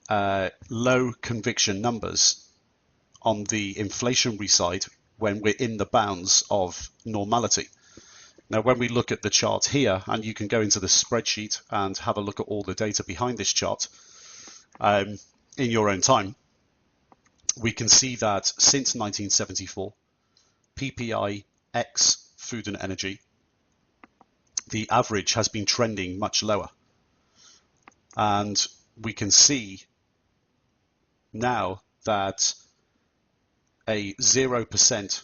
low conviction numbers on the inflationary side when we're in the bounds of normality. Now, when we look at the chart here, and you can go into the spreadsheet and have a look at all the data behind this chart in your own time, we can see that since 1974, PPI X food and energy, the average has been trending much lower. And we can see now that a 0%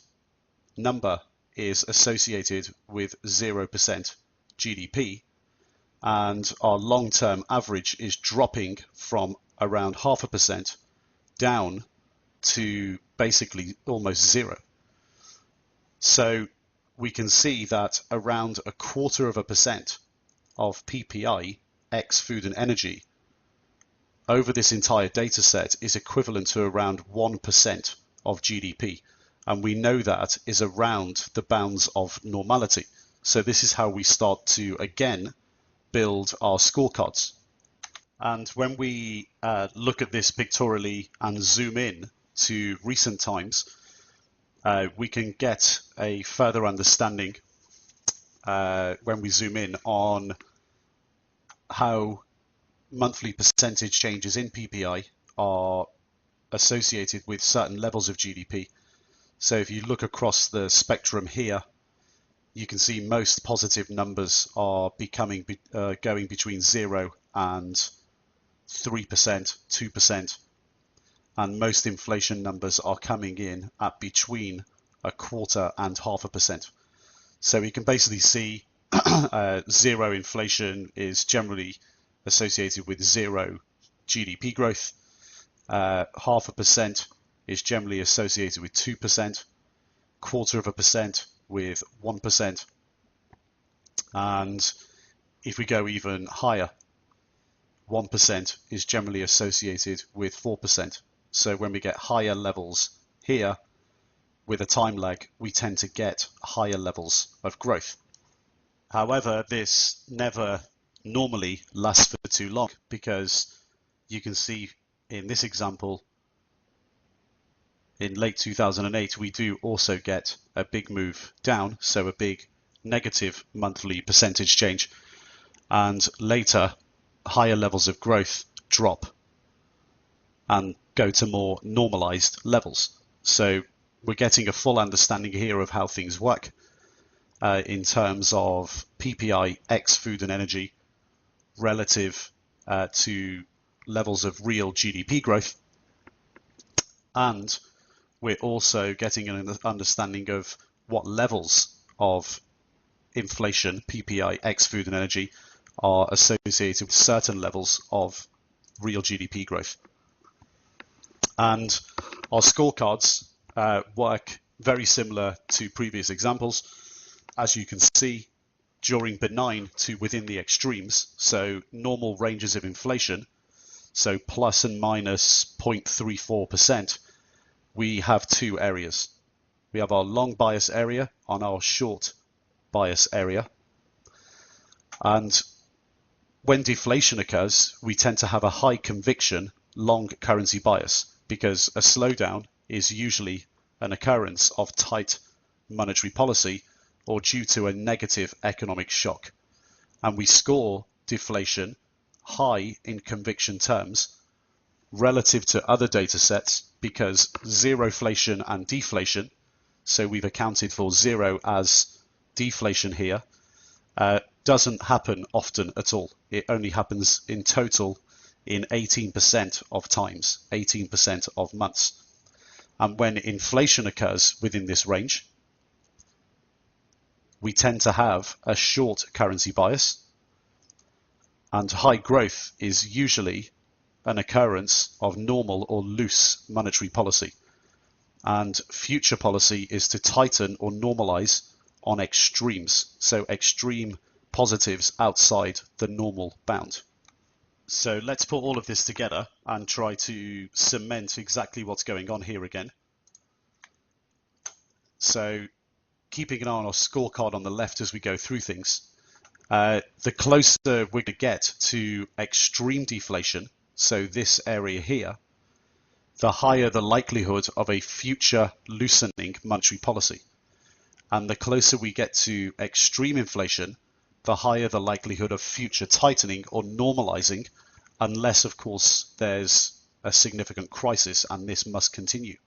number is associated with 0% GDP, and our long-term average is dropping from around 0.5% down to basically almost zero. So we can see that around 0.25% of PPI X food and energy over this entire data set is equivalent to around 1% of GDP. And we know that is around the bounds of normality. So this is how we start to, again, build our scorecards. And when we look at this pictorially and zoom in to recent times, we can get a further understanding when we zoom in on how monthly percentage changes in PPI are associated with certain levels of GDP. So if you look across the spectrum here, you can see most positive numbers are going between 0 and 3%, 2%, and most inflation numbers are coming in at between 0.25% and 0.5%. So we can basically see zero inflation is generally associated with zero GDP growth. 0.5% is generally associated with 2%, 0.25% with 1%, and if we go even higher, 1% is generally associated with 4%. So when we get higher levels here, with a time lag, we tend to get higher levels of growth. However, this never normally lasts for too long, because you can see in this example, in late 2008, we do also get a big move down, so a big negative monthly percentage change, and later higher levels of growth drop and go to more normalized levels. So we're getting a full understanding here of how things work in terms of PPI X food and energy relative to levels of real GDP growth. And we're also getting an understanding of what levels of inflation, PPI X food and energy, are associated with certain levels of real GDP growth. And our scorecards work very similar to previous examples. As you can see, during benign to within the extremes, so normal ranges of inflation, so plus and minus 0.34%, we have two areas. We have our long bias area and our short bias area. And when deflation occurs, we tend to have a high conviction long currency bias, because a slowdown is usually an occurrence of tight monetary policy or due to a negative economic shock. And we score deflation high in conviction terms relative to other data sets, because zeroflation and deflation, so we've accounted for zero as deflation here, doesn't happen often at all. It only happens in total in 18% of times, 18% of months. And when inflation occurs within this range, we tend to have a short currency bias, and high growth is usually an occurrence of normal or loose monetary policy. And future policy is to tighten or normalize on extremes, so extreme positives outside the normal bound. So let's put all of this together and try to cement exactly what's going on here again. So keeping an eye on our scorecard on the left as we go through things, the closer we're going to get to extreme deflation, so this area here, the higher the likelihood of a future loosening monetary policy. And the closer we get to extreme inflation, the higher the likelihood of future tightening or normalizing, unless, of course, there's a significant crisis, and this must continue.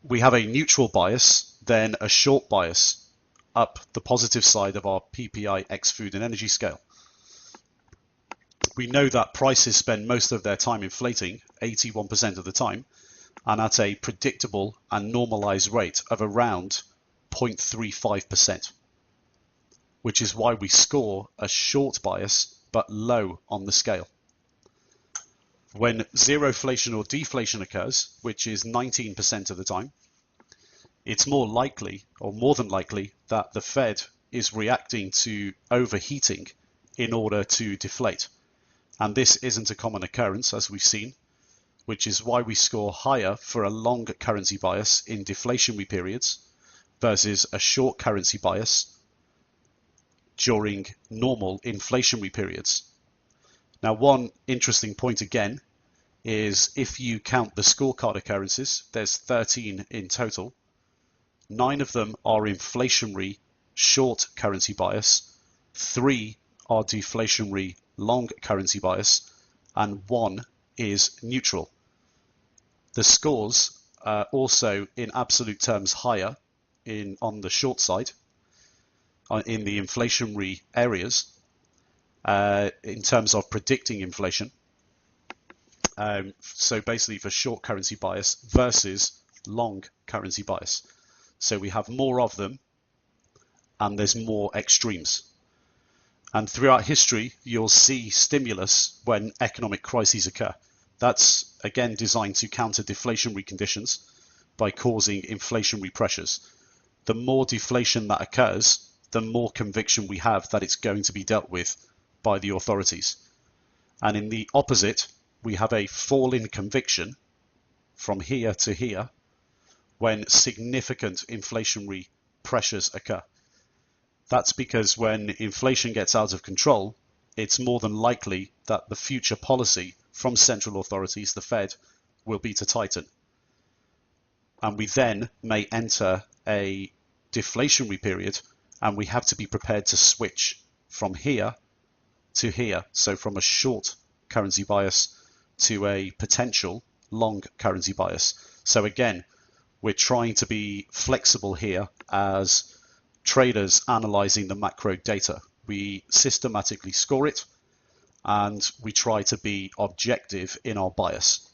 We have a neutral bias, then a short bias up the positive side of our PPI X food and energy scale. We know that prices spend most of their time inflating, 81% of the time, and at a predictable and normalized rate of around 0.35%, which is why we score a short bias but low on the scale. When zeroflation or deflation occurs, which is 19% of the time, it's more likely, or more than likely, that the Fed is reacting to overheating in order to deflate. And this isn't a common occurrence, as we've seen, which is why we score higher for a long currency bias in deflationary periods versus a short currency bias during normal inflationary periods. Now, one interesting point again is if you count the scorecard occurrences, there's 13 in total. 9 of them are inflationary short currency bias, 3 are deflationary long currency bias, and 1 is neutral. The scores are also in absolute terms higher on the short side in the inflationary areas in terms of predicting inflation. So basically for short currency bias versus long currency bias. So we have more of them and there's more extremes. And throughout history, you'll see stimulus when economic crises occur. That's again designed to counter deflationary conditions by causing inflationary pressures. The more deflation that occurs, the more conviction we have that it's going to be dealt with by the authorities. And in the opposite, we have a fall in conviction from here to here when significant inflationary pressures occur. That's because when inflation gets out of control, it's more than likely that the future policy from central authorities, the Fed, will be to tighten. And we then may enter a deflationary period, and we have to be prepared to switch from here to here. So from a short currency bias to a potential long currency bias. So again, we're trying to be flexible here as traders analyzing the macro data. We systematically score it and we try to be objective in our bias.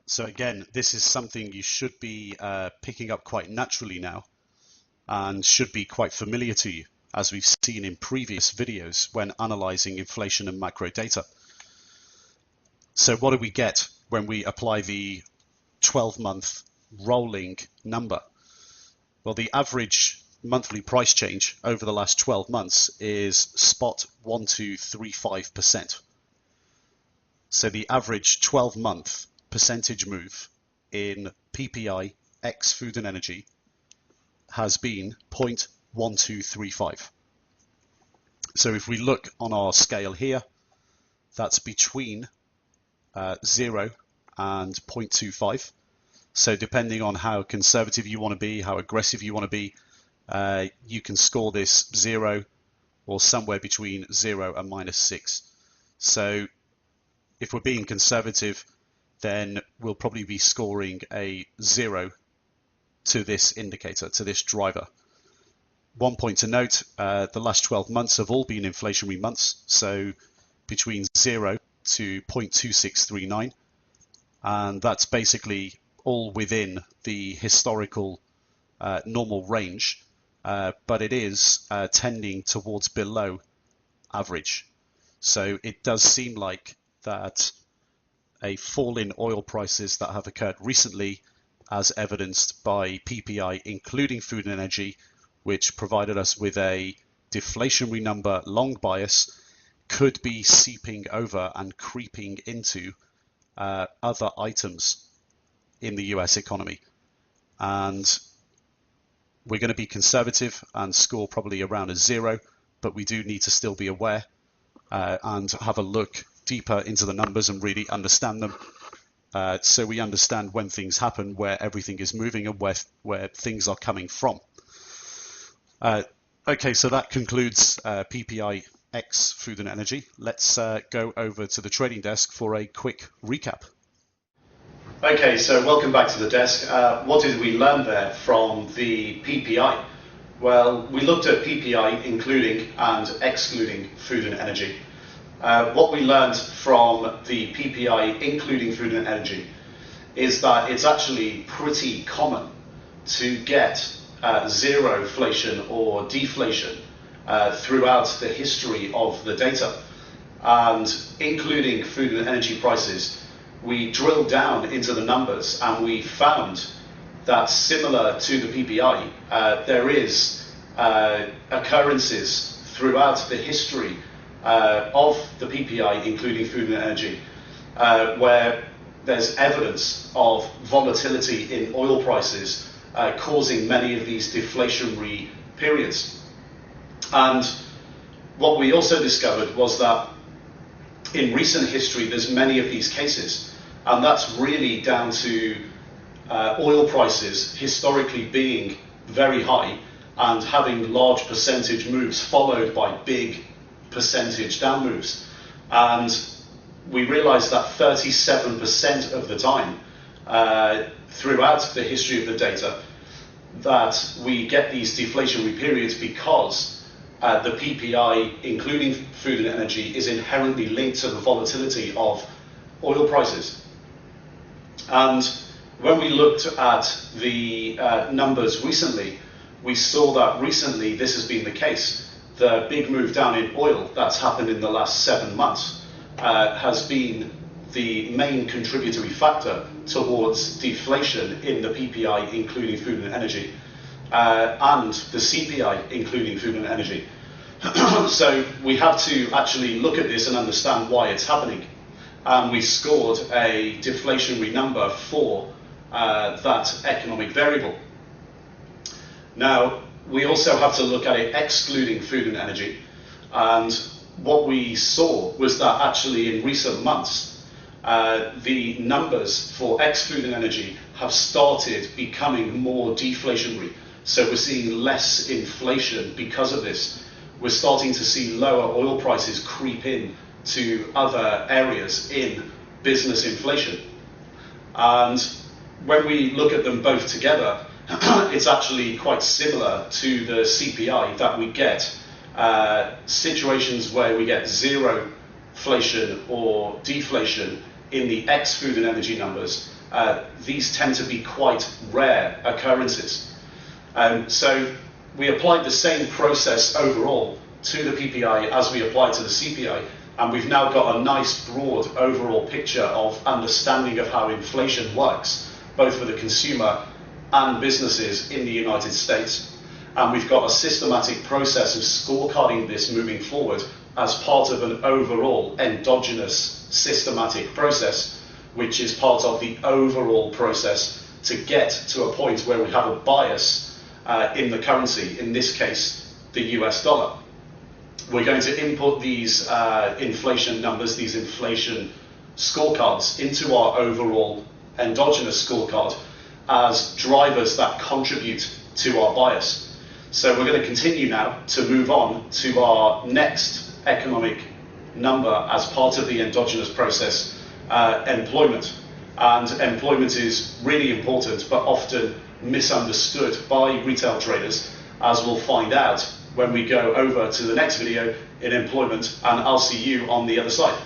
So again, this is something you should be picking up quite naturally now and should be quite familiar to you, as we've seen in previous videos when analyzing inflation and macro data. So what do we get when we apply the 12-month rolling number? Well, the average monthly price change over the last 12 months is spot 1235%. So the average 12-month percentage move in PPI X food and energy has been 0.1235. So if we look on our scale here, that's between 0 and 0.25. So depending on how conservative you want to be, how aggressive you want to be, you can score this 0 or somewhere between 0 and -6. So if we're being conservative, then we'll probably be scoring a 0 to this indicator, to this driver. One point to note, the last 12 months have all been inflationary months, so between 0 to 0.2639, and that's basically all within the historical normal range, but it is tending towards below average. So it does seem like that a fall in oil prices that have occurred recently, as evidenced by PPI, including food and energy, which provided us with a deflationary number long bias, could be seeping over and creeping into other items in the US economy. And we're going to be conservative and score probably around a 0, but we do need to still be aware and have a look deeper into the numbers and really understand them. So we understand when things happen, where everything is moving and where things are coming from. Okay, so that concludes PPI X Food and Energy. Let's go over to the trading desk for a quick recap. Okay, so welcome back to the desk. What did we learn there from the PPI? Well, we looked at PPI including and excluding food and energy. What we learned from the PPI including food and energy is that it's actually pretty common to get zero inflation or deflation throughout the history of the data. And including food and energy prices, we drilled down into the numbers and we found that similar to the PPI, there is occurrences throughout the history of the PPI, including food and energy, where there's evidence of volatility in oil prices causing many of these deflationary periods. And what we also discovered was that in recent history there's many of these cases, and that's really down to oil prices historically being very high and having large percentage moves followed by big percentage down moves. And we realized that 37% of the time throughout the history of the data that we get these deflationary periods because the PPI, including food and energy, is inherently linked to the volatility of oil prices. And when we looked at the numbers recently, we saw that recently this has been the case. The big move down in oil that's happened in the last 7 months has been the main contributory factor towards deflation in the PPI, including food and energy, and the CPI, including food and energy. So we have to actually look at this and understand why it's happening. And we scored a deflationary number for that economic variable. Now, we also have to look at it excluding food and energy. And what we saw was that actually in recent months, the numbers for ex-food and energy have started becoming more deflationary. So we're seeing less inflation because of this. We're starting to see lower oil prices creep in to other areas in business inflation. And when we look at them both together, it's actually quite similar to the CPI that we get. Situations where we get zero inflation or deflation in the ex-food and energy numbers, these tend to be quite rare occurrences. So we applied the same process overall to the PPI as we applied to the CPI, and we've now got a nice broad overall picture of understanding of how inflation works, both for the consumer and businesses in the United States. And we've got a systematic process of scorecarding this moving forward as part of an overall endogenous systematic process, which is part of the overall process to get to a point where we have a bias in the currency, in this case, the US dollar. We're going to input these inflation numbers, these inflation scorecards, into our overall endogenous scorecard as drivers that contribute to our bias. So we're going to continue now to move on to our next economic number as part of the endogenous process, employment. And employment is really important, but often misunderstood by retail traders, as we'll find out when we go over to the next video in employment, and I'll see you on the other side.